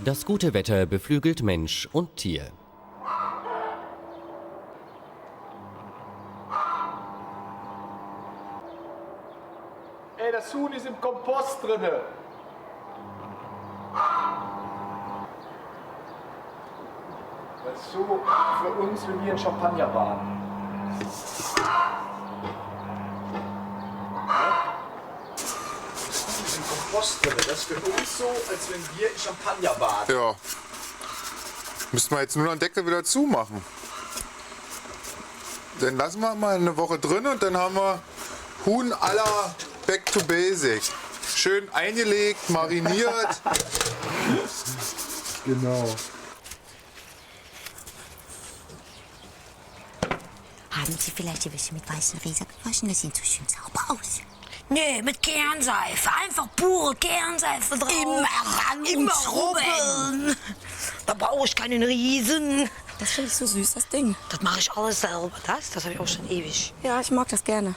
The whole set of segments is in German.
Das gute Wetter beflügelt Mensch und Tier. Ey, das Huhn ist im Kompost drinne. Das ist so für uns, wenn wir in Champagner baden. Das Huhn ist im Kompost drinne. Das ist für uns so, als wenn wir in Champagner baden. Ja. Müssten wir jetzt nur noch den Deckel wieder zumachen. Dann lassen wir mal eine Woche drin und dann haben wir Huhn à la Back to Basic. Schön eingelegt, mariniert. Genau. Haben Sie vielleicht die Wäsche mit weißem Resa gewaschen? Das sieht so schön sauber aus. Nee, mit Kernseife. Einfach pure Kernseife drauf. Immer ran und rubbeln. Da brauche ich keinen Riesen. Das finde ich so süß, das Ding. Das mache ich alles selber. Das habe ich auch schon ewig. Ja, ich mag das gerne.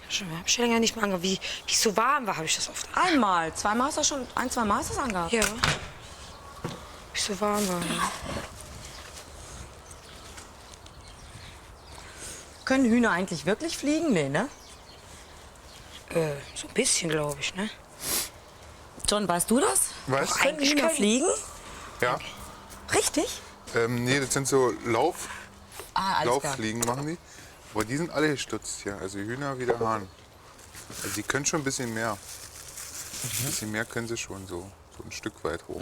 Ich habe schon länger nicht mehr angehabt. Wie es so warm war, habe ich das oft. Einmal, zweimal hast du schon, zweimal hast du das angehabt. Ja. Wie es so warm war. Ja. Können Hühner eigentlich wirklich fliegen? Nee, ne? So ein bisschen, glaube ich, ne? John, weißt du das? Was? Können Eigentlich Hühner können- fliegen? Ja. Richtig? Nee, das sind so Alles klar. Lauffliegen machen die. Aber die sind alle gestutzt hier. Also Hühner wie der Hahn. Also die können schon ein bisschen mehr. Ein bisschen mehr können sie schon so ein Stück weit hoch.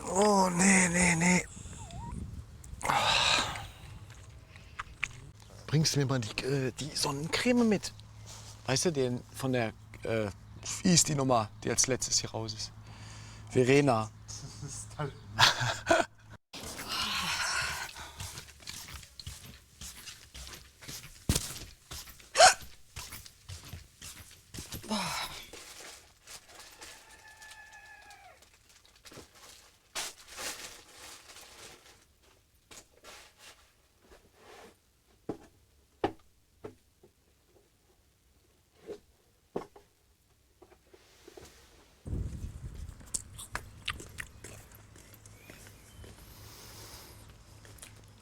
Oh, nee. Bringst du mir mal die Sonnencreme mit? Weißt du, den von der, wie ist die Nummer, die als letztes hier raus ist? Verena.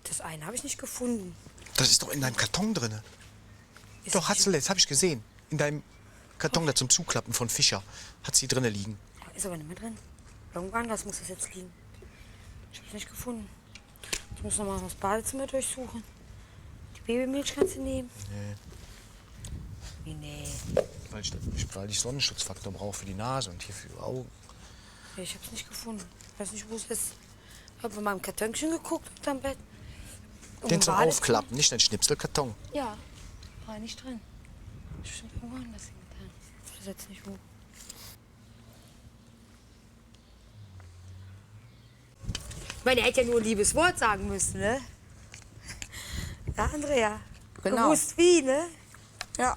Das eine habe ich nicht gefunden. Das ist doch in deinem Karton drin. Ist Doch, nicht- hat sie letzt, hab ich gesehen. In deinem Karton da zum Zuklappen von Fischer. Hat sie drinnen liegen. Ist aber nicht mehr drin. Irgendwo anders muss das jetzt liegen. Ich habe es nicht gefunden. Ich muss noch mal das Badezimmer durchsuchen. Die Babymilch kannst du nehmen. Wie nee. Weil ich Sonnenschutzfaktor brauche für die Nase und hier für die Augen. Ich habe es nicht gefunden. Ich weiß nicht, wo es ist. Ich habe in meinem Kartonchen geguckt unterm Bett. Den zum Wo war das Aufklappen, nicht ein Schnipselkarton. drin? Ja, war nicht drin. Ich bestimmt irgendwo anders hingetan. Ich weiß jetzt nicht wo. Ich meine, er hätte ja nur ein liebes Wort sagen müssen, ne? Ja, Andrea. Genau. Gewusst wie, ne? Ja.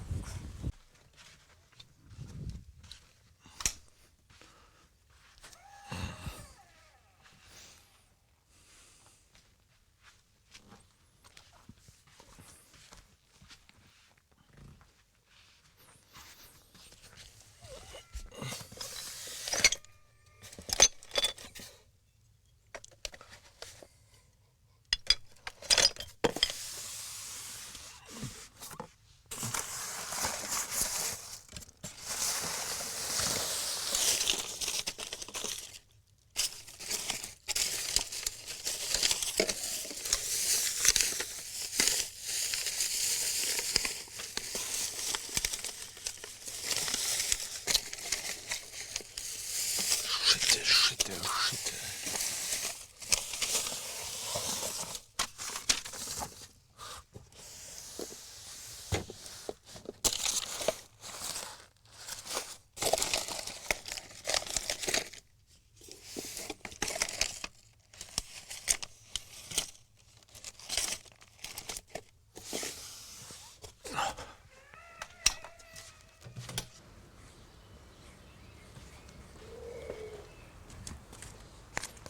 Schitte.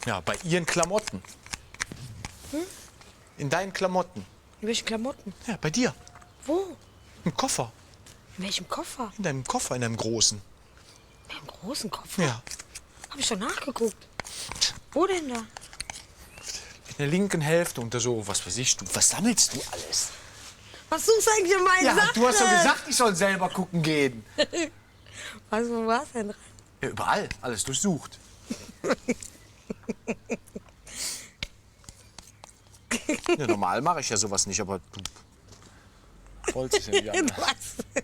Ja, bei ihren Klamotten. In deinen Klamotten. In welchen Klamotten? Ja, bei dir. Wo? Im Koffer. In welchem Koffer? In deinem Koffer, in deinem großen. In einem großen Koffer? Ja. Hab ich schon nachgeguckt. Wo denn da? In der linken Hälfte und da so, was weiß ich, was sammelst du alles? Was suchst du eigentlich in meinen Ja, Sachen? du hast doch gesagt, ich soll selber gucken gehen. Wo war's denn dran? Ja, überall, alles durchsucht. Ja, normal mache ich ja sowas nicht, aber du wolltest es ja nicht. Was?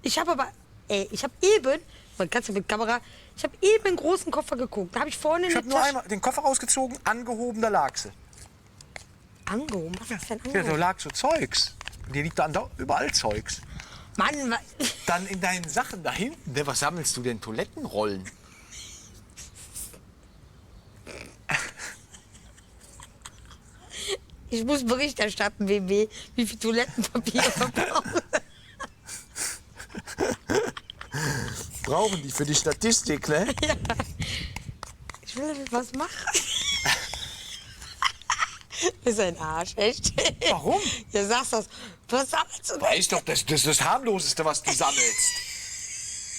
Ich habe aber, ich habe eben, man kann es ja mit Kamera, ich habe eben einen großen Koffer geguckt. Da habe ich vorne Ich eine habe nur Tasche einmal den Koffer rausgezogen, angehoben, da lag sie. angehoben. Was ist denn Ja, da angehoben? lag so Zeugs. Und dir liegt da überall Zeugs. Mann, Dann in deinen Sachen da hinten, ne, was sammelst du denn? Toilettenrollen? ich muss Bericht erstatten, BB, wie viel Toilettenpapier verbraucht. Brauchen die für die Statistik, ne? Ich will damit was machen. Ist ein Arsch, echt? Warum? Ja, sagst das. Was sammelst du denn? Weiß doch, das ist das harmloseste, was du sammelst.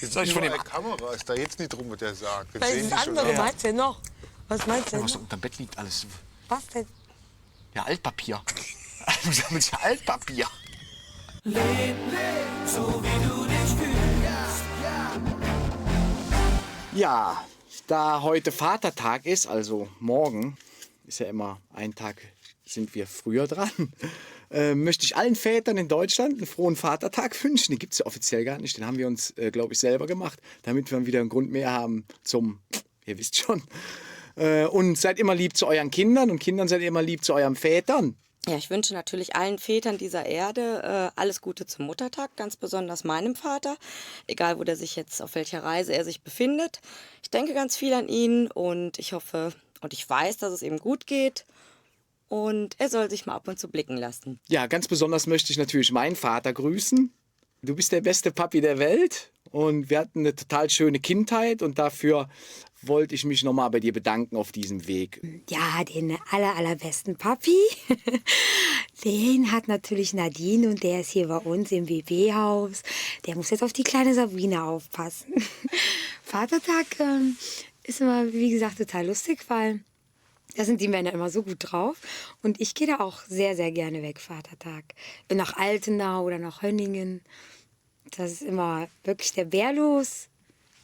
Jetzt soll ich von dem... Überall Kamera ist da jetzt nicht drum, was der sagt. Das Was sehen ist die das schon. andere? Ja. Meinst du denn noch? Was meinst du denn Was noch? unterm Bett liegt alles. Was denn? Ja, Altpapier. Du sammelst ja Altpapier. Ja, da heute Vatertag ist, also morgen, ist ja immer ein Tag, sind wir früher dran, möchte ich allen Vätern in Deutschland einen frohen Vatertag wünschen. Den gibt es ja offiziell gar nicht, den haben wir uns, glaube ich, selber gemacht, damit wir wieder einen Grund mehr haben zum, ihr wisst schon. Und seid immer lieb zu euren Kindern und Kindern seid immer lieb zu euren Vätern. Ja, ich wünsche natürlich allen Vätern dieser Erde alles Gute zum Muttertag, ganz besonders meinem Vater, egal wo der sich jetzt, auf welcher Reise er sich befindet. Ich denke ganz viel an ihn und ich hoffe und ich weiß, dass es ihm gut geht und er soll sich mal ab und zu blicken lassen. Ja, ganz besonders möchte ich natürlich meinen Vater grüßen. Du bist der beste Papi der Welt und wir hatten eine total schöne Kindheit und dafür wollte ich mich nochmal bei dir bedanken auf diesem Weg. Ja, den allerbesten Papi. Den hat natürlich Nadine und der ist hier bei uns im WB-Haus. Der muss jetzt auf die kleine Sabrina aufpassen. Vatertag ist immer, wie gesagt, total lustig, weil da sind die Männer immer so gut drauf. Und ich gehe da auch sehr, sehr gerne weg, Vatertag. Nach Altenau oder nach Hönningen. Das ist immer wirklich der Bär los.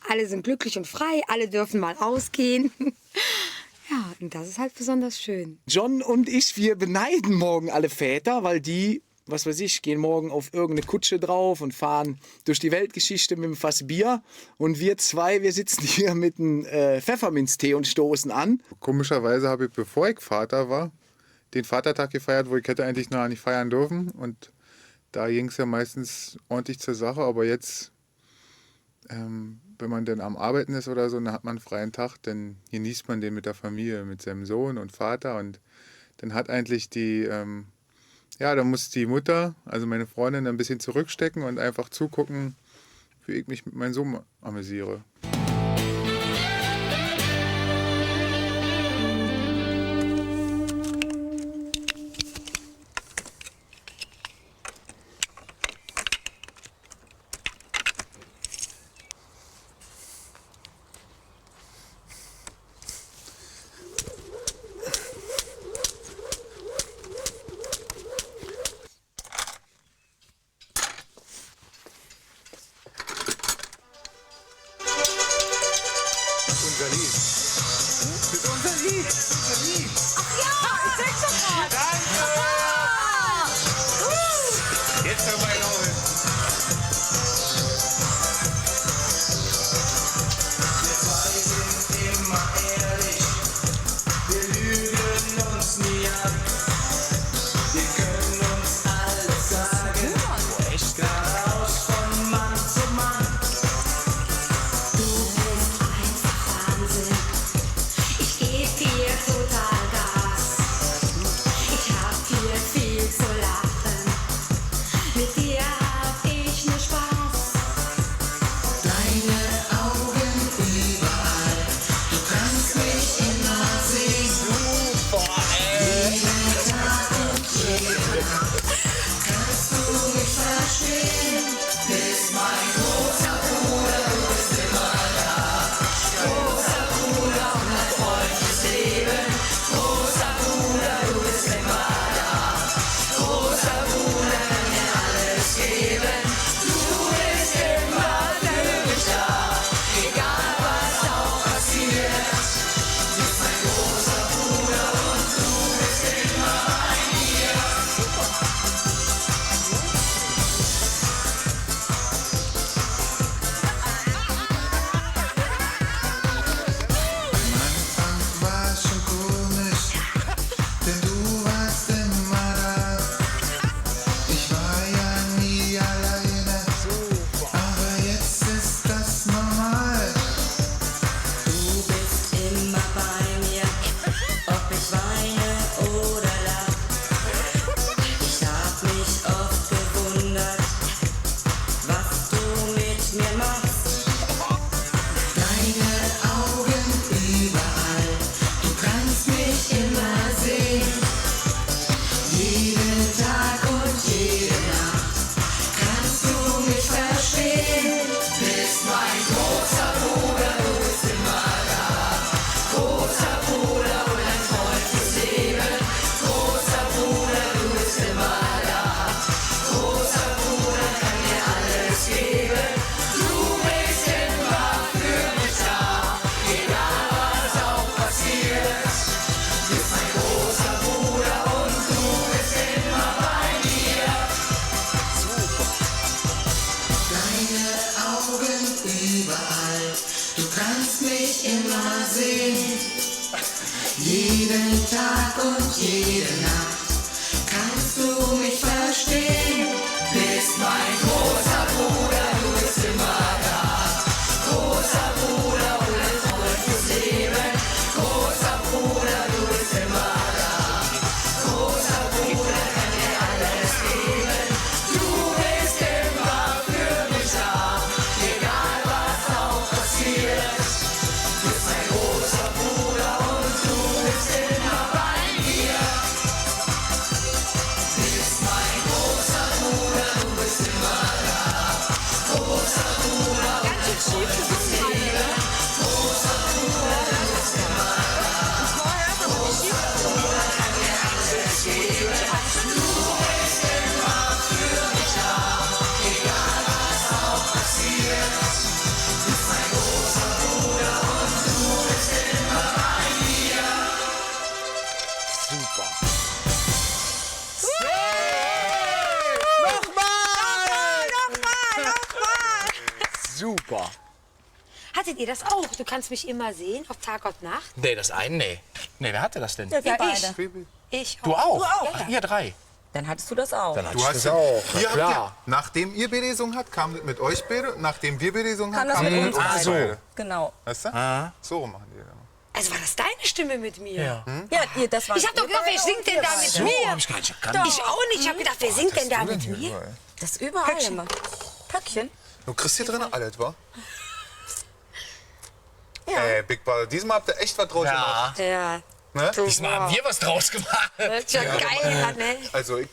Alle sind glücklich und frei, alle dürfen mal ausgehen. Ja, und das ist halt besonders schön. John und ich, wir beneiden morgen alle Väter, weil die, was weiß ich, gehen morgen auf irgendeine Kutsche drauf und fahren durch die Weltgeschichte mit einem Fass Bier. Und wir zwei, wir sitzen hier mit einem Pfefferminztee und stoßen an. Komischerweise habe ich, bevor ich Vater war, den Vatertag gefeiert, wo ich hätte eigentlich noch nicht feiern dürfen. Und da ging es ja meistens ordentlich zur Sache. Aber jetzt, wenn man dann am Arbeiten ist oder so, dann hat man einen freien Tag, dann genießt man den mit der Familie, mit seinem Sohn und Vater. Und dann hat eigentlich die, da muss die Mutter, also meine Freundin, ein bisschen zurückstecken und einfach zugucken, wie ich mich mit meinem Sohn amüsiere. Ich geb dir total Gas. Ich hab dir Jeden Tag und jede Nacht kannst du mich verstehen. Bist mein großer Bruder, du bist immer da. Großer Bruder und ein Freund fürs Leben. Großer Bruder, du bist immer da. Großer Bruder kann dir alles geben. Du bist immer für mich da. Egal was auch passiert. Du bist mein großer Bruder und du bist immer bei mir. Bist mein großer Bruder, du bist immer da. Großer Bruder, ganz schön schief, das ist Leben. Großer Bruder, du bist immer da. Großer Bruder kann dir alles geben. Du bist immer für mich da. Egal was auch passiert. Du bist mein großer Bruder und du bist immer bei mir. Super. Super. Hattet ihr das auch? Du kannst mich immer sehen, ob Tag und Nacht. Nee, das eine, nee. Nee, wer hatte das denn? Ja, beide. Ich Du auch? Ach, ihr drei. Dann hattest du das auch. Dann hatte Du ich hast das ja, auch. ihr habt Klar. ja, nachdem ihr Beresung habt, kam das mit euch beide. Nachdem wir Beresung haben, das kam mit das uns mit uns beide. beide. Genau. Weißt du? So machen die das immer. Also war das deine Stimme mit mir? Ja. Ja, das war Ich hab doch gedacht, wer singt denn da mit So mir? hab ich gar nicht erkannt. Ich auch nicht. Ich hab gedacht, wer singt denn da mit mir? Das überall immer. Pöckchen. Du kriegst hier drin alles, wa? Big Brother, diesmal habt ihr echt was draus gemacht. Ja. Ja. Ne? Diesmal haben wir was draus gemacht. Das ist ja geil, ne? Also ich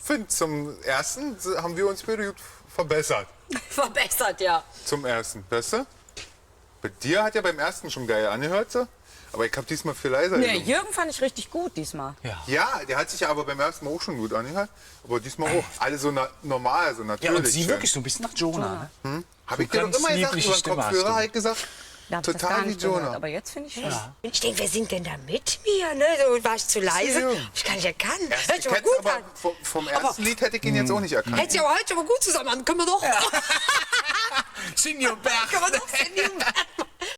finde, zum ersten haben wir uns beide gut verbessert. Verbessert, ja. Zum ersten, besser. Bei dir hat ja beim ersten schon geil angehört, so. Aber ich habe diesmal viel leiser Nee, gesungen. Jürgen fand ich richtig gut diesmal. Ja, der hat sich ja aber beim ersten Mal auch schon gut angehört. Aber diesmal auch. Alle so normal, so natürlich. Ja, und sie wirklich so ein bisschen nach Jonah. Ne? Habe ich dir doch ganz immer gesagt, liebliche über den Stimme hast Kopfhörer du. habe ich gesagt, Da hab ich das gar total wie nicht gehört, Jonah. aber jetzt finde ich schon. Ich denke, wer singt denn da mit mir? Ne? So, war ich zu leise? Jürgen. Ich kann nicht erkennen. Hört Ich sich aber hätte gut aber an. vom ersten Lied hätte ich ihn jetzt auch nicht erkannt. Hält sich aber heute aber gut zusammen an. Können wir doch. Senior Berg. Können wir doch Cindy und Bert machen.